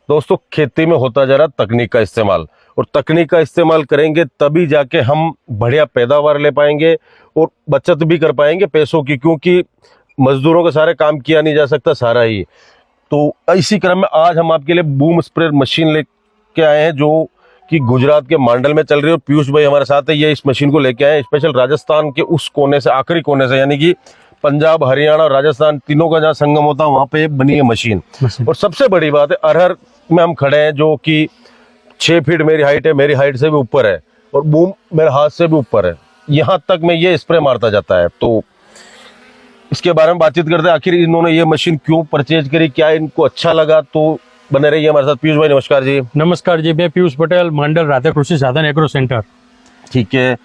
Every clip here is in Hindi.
दोस्तों खेती में होता जा रहा तकनीक का इस्तेमाल, और तकनीक का इस्तेमाल करेंगे तभी जाके हम बढ़िया पैदावार ले पाएंगे और बचत भी कर पाएंगे पैसों की, क्योंकि मजदूरों के सारे काम किया नहीं जा सकता सारा ही। तो इसी क्रम में आज हम आपके लिए बूम स्प्रेयर मशीन लेके आए हैं जो कि गुजरात के मांडल में चल रही है। और पीयूष भाई हमारे साथ है, ये इस मशीन को लेके आए हैं स्पेशल राजस्थान के उस कोने से, आखिरी कोने से, यानी कि पंजाब, हरियाणा और राजस्थान तीनों का जहाँ संगम होता है वहां पे बनी है मशीन। और सबसे बड़ी बात है, अरहर में हम खड़े हैं जो कि 6 फीट मेरी हाइट है, मेरी हाइट से भी ऊपर है, और बूम मेरे हाथ से भी ऊपर है, यहाँ तक में ये स्प्रे मारता जाता है। तो इसके बारे में बातचीत करते हैं, आखिर इन्होंने ये मशीन क्यों परचेज करी, क्या इनको अच्छा लगा। तो बने रहिए हमारे साथ। पीयूष भाई नमस्कार जी। नमस्कार जी, मैं पीयूष पटेल, मंडल राधा कृषि साधन एग्रो सेंटर। ठीक है,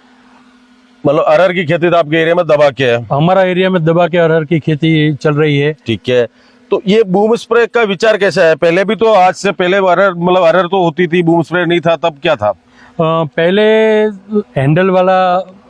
मतलब अरहर की खेती तो आपके एरिया में दबा के है? हमारा एरिया में दबा के अरहर की खेती चल रही है। ठीक है, तो ये बूम स्प्रे का विचार कैसा है? पहले भी तो, आज से पहले अरहर, मतलब अरहर तो होती थी, बूम स्प्रे नहीं था, तब क्या था? पहले हैंडल वाला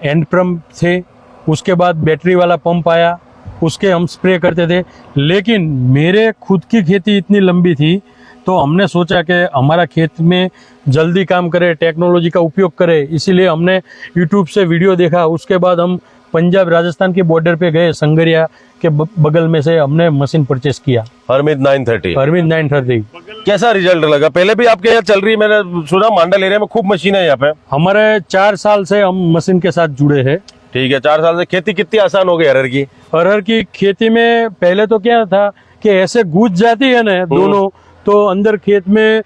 एंड पंप थे, उसके बाद बैटरी वाला पंप आया, उसके हम स्प्रे करते थे। लेकिन मेरे खुद की खेती इतनी लंबी थी तो हमने सोचा कि हमारा खेत में जल्दी काम करे, टेक्नोलॉजी का उपयोग करे, इसीलिए हमने यूट्यूब से वीडियो देखा। उसके बाद हम पंजाब राजस्थान के बॉर्डर पे गए, संगरिया के बगल में से हमने मशीन परचेस किया, हरमीत 930। हरमीत 930। कैसा रिजल्ट लगा? पहले भी आपके यहाँ चल रही है, मैंने सुना मांडल एरिया में खूब मशीन है यहाँ पे। हमारे 4 साल से हम मशीन के साथ जुड़े हैं। ठीक है, 4 साल से खेती कितनी आसान हो गई अरहर की? अरहर की खेती में पहले तो क्या था कि ऐसे घुस जाती है ना दोनों, तो अंदर खेत में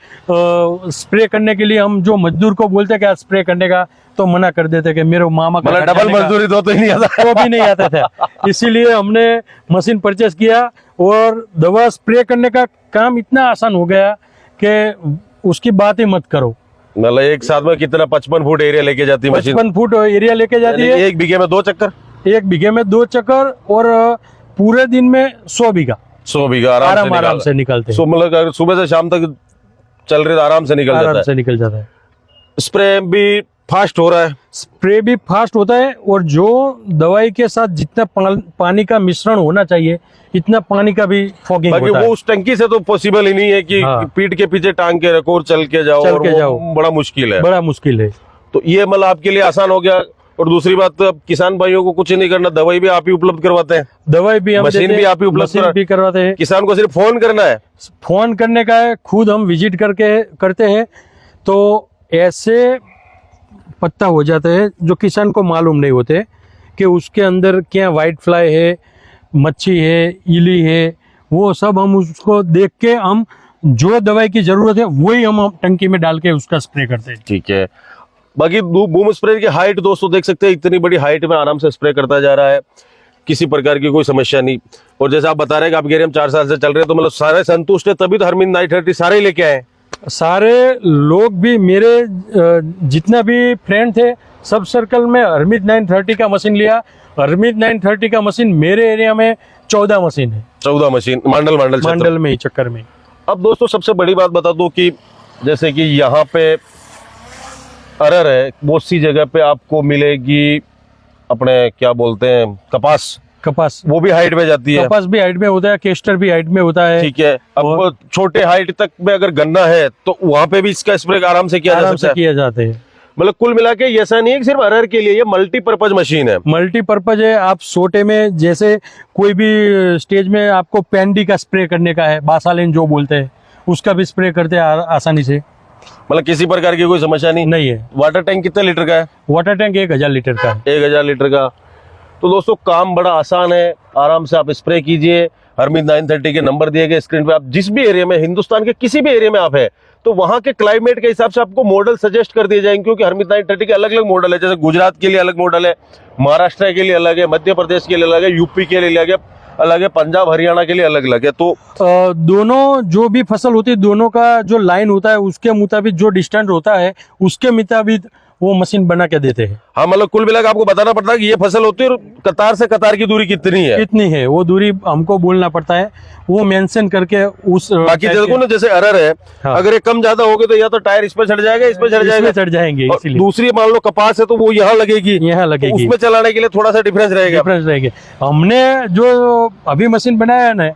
स्प्रे करने के लिए हम जो मजदूर को बोलते क्या स्प्रे करने का, तो मना कर देते कि मेरे मामा का मतलब डबल मजदूरी तो नहीं आता, वो भी नहीं आता था। इसीलिए हमने मशीन परचेस किया और दवा स्प्रे करने का काम इतना आसान हो गया कि उसकी बात ही मत करो। मतलब एक साथ में कितना 55 फुट एरिया लेके जाती है मशीन? 55 फुट एरिया लेके जाती है। 1 बीघे में 2 चक्कर? 1 बीघे में 2 चक्कर, और पूरे दिन में 100 बीघा 100 बीघा आराम से निकलते हैं। सो मतलब अगर सुबह से शाम तक चल रहे तो आराम से निकल जाता है। स्प्रे भी फास्ट हो रहा है? स्प्रे भी फास्ट होता है, और जो दवाई के साथ जितना पानी का मिश्रण होना चाहिए इतना पानी का भी फॉगिंग होता है। वो उस टंकी से तो पॉसिबल ही नहीं है कि पीठ के पीछे टांग के रखो और चल के जाओ, बड़ा मुश्किल है। तो ये मतलब आपके लिए आसान हो गया। और दूसरी बात, अब किसान भाइयों को कुछ नहीं करना, दवाई भी आप ही उपलब्ध करवाते हैं? दवाई भी हम मशीन भी आप ही उपलब्ध करवाते हैं। किसान को सिर्फ फोन करना है? फोन करने का है, खुद हम विजिट करके करते हैं। तो ऐसे पत्ता हो जाते हैं जो किसान को मालूम नहीं होते कि उसके अंदर क्या व्हाइट फ्लाई है, मच्छी है, इली है, वो सब हम उसको देख के हम जो दवाई की जरूरत है वही हम टंकी में डाल के उसका स्प्रे करते हैं। ठीक है, बाकी बूम स्प्रे की हाइट दोस्तों देख सकते हैं, इतनी बड़ी हाइट में आराम से स्प्रे करता जा रहा है, किसी प्रकार की कोई समस्या नहीं। और जैसे आप बता रहे हैं कि आपके एरिया में 4 साल से चल रहे हैं, तो मतलब सारे संतुष्ट है, तभी तो हरमीत 930 सारे लेके आए। सारे लोग भी, मेरे जितना भी फ्रेंड थे, सब सर्कल में हरमीत 930 का मशीन लिया। हरमीत 930 का मशीन मेरे एरिया में 14 मशीन है। 14 मशीन मांडल में ही, चक्कर में। अब दोस्तों सबसे बड़ी बात बता दो कि जैसे कि यहाँ पे अरहर है, बहुत सी जगह पे आपको मिलेगी अपने क्या बोलते हैं कपास, वो भी हाइट में जाती है। कपास भी हाइट में होता है, केस्टर भी हाइट में होता है। ठीक है, अब छोटे हाइट तक में अगर गन्ना है तो वहां पे भी इसका स्प्रे आराम से किया जाता है। मतलब कुल मिला के ऐसा नहीं है कि सिर्फ अरहर के लिए, ये मल्टीपर्पज मशीन है। मल्टीपर्पज है। आप सोटे में जैसे कोई भी स्टेज में आपको पैंडी का स्प्रे करने का है, बासालिन जो बोलते हैं, उसका भी स्प्रे करते हैं आसानी से। मतलब किसी प्रकार की कोई समस्या नहीं है। वाटर टैंक कितने लीटर का है? वाटर टैंक 1000 लीटर का है। 1000 लीटर का। तो दोस्तों काम बड़ा आसान है, आराम से आप स्प्रे कीजिए। हरमीत 930 के नंबर दिए गए स्क्रीन पे, आप जिस भी एरिया में, हिंदुस्तान के किसी भी एरिया में आप है, तो वहां के क्लाइमेट के हिसाब से आपको मॉडल सजेस्ट कर दिए जाएंगे, क्योंकि हरमीत 930 के अलग अलग मॉडल है। जैसे गुजरात के लिए अलग मॉडल है, महाराष्ट्र के लिए अलग है, मध्य प्रदेश के लिए अलग है, यूपी के लिए अलग है, पंजाब हरियाणा के लिए अलग अलग है। तो दोनों जो भी फसल होती है, दोनों का जो लाइन होता है उसके मुताबिक, जो डिस्टेंस होता है उसके मुताबिक वो मशीन बना के देते हैं। हाँ, मतलब कुल मिलाकर आपको बताना पड़ता है कि ये फसल होती है और कतार से कतार की दूरी कितनी है, वो दूरी हमको बोलना पड़ता है, वो मेंशन करके उस। बाकी जैसे अरहर है, हाँ। अगर ये कम ज्यादा हो गए तो या तो टायर इस पे चढ़ जाएगा, इस पे चढ़ जाएंगे। दूसरी मान लो कपास है तो वो यहाँ लगेगी, तो उसमें चलाने के लिए थोड़ा सा डिफरेंस रहेगा। हमने जो अभी मशीन बनाया है ना,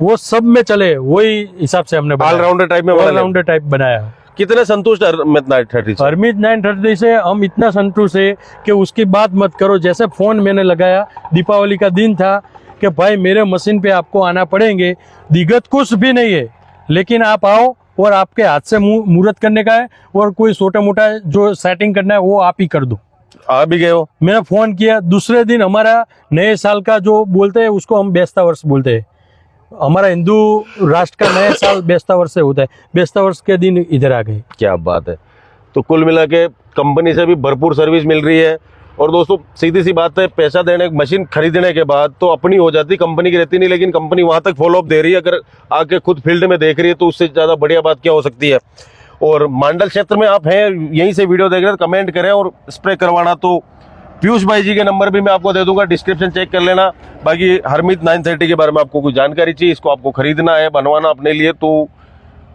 वो सब में चले, वही हिसाब से हमने ऑलराउंडर टाइप में बना लिया। ऑलराउंडर टाइप बनाया। कितने संतुष्ट हरमित 930 से? हरमित 930 से हम इतना संतुष्ट है कि उसकी बात मत करो। जैसे फोन मैंने लगाया, दीपावली का दिन था, कि भाई मेरे मशीन पे आपको आना पड़ेंगे, दिक्कत कुछ भी नहीं है, लेकिन आप आओ और आपके हाथ से मुहूर्त करने का है और कोई छोटा मोटा जो सेटिंग करना है वो आप ही कर दो। आ भी गए हो? मैंने फोन किया, दूसरे दिन हमारा नए साल का जो बोलते हैं उसको हम बेस्ता वर्ष बोलते हैं। हमारा हिंदू राष्ट्र का नया साल बेस्ता वर्ष से होता है, बेस्ता वर्ष के दिन इधर आ गए। क्या बात है। तो कुल मिला के कंपनी से भी भरपूर सर्विस मिल रही है। और दोस्तों सीधी सी बात है, पैसा देने, मशीन खरीदने के बाद तो अपनी हो जाती, कंपनी की रहती नहीं, लेकिन कंपनी वहां तक फॉलो अप दे रही है। अगर आके खुद फील्ड में देख रही है तो उससे ज्यादा बढ़िया बात क्या हो सकती है। और मांडल क्षेत्र में आप हैं, यहीं से वीडियो देख रहे हैं, कमेंट करें। और स्प्रे करवाना तो पीयूष भाई जी के नंबर भी मैं आपको दे दूंगा, डिस्क्रिप्शन चेक कर लेना। बाकी हरमित 930 के बारे में आपको कोई जानकारी चाहिए, इसको आपको खरीदना है, बनवाना अपने लिए, तो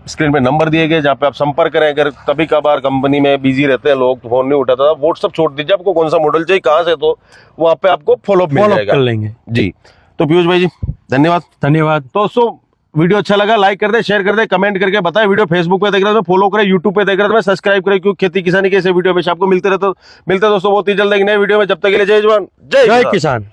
स्क्रीन पे नंबर दिए गए जहाँ पे आप संपर्क करें। अगर कभी कभार कंपनी में बिजी रहते हैं लोग तो फोन नहीं उठाता, व्हाट्सअप छोड़ दीजिए, आपको कौन सा मॉडल चाहिए, कहाँ से, तो वहाँ पे आपको फॉलोअप मिल जाएगा। कर लेंगे जी। तो पीयूष भाई जी धन्यवाद। धन्यवाद। तो दोस्तों वीडियो अच्छा लगा लाइक कर दे, शेयर कर दे, कमेंट करके बताएं। वीडियो फेसबुक पे देख रहे हो तो फॉलो करें, यूट्यूब पे देख रहे हो तो सब्सक्राइब करें, क्योंकि खेती किसानी के ऐसे वीडियो हमेशा आपको मिलते रहते। मिलते दोस्तों बहुत ही जल्द एक नए वीडियो में, जब तक के लिए जय जवान जय किसान।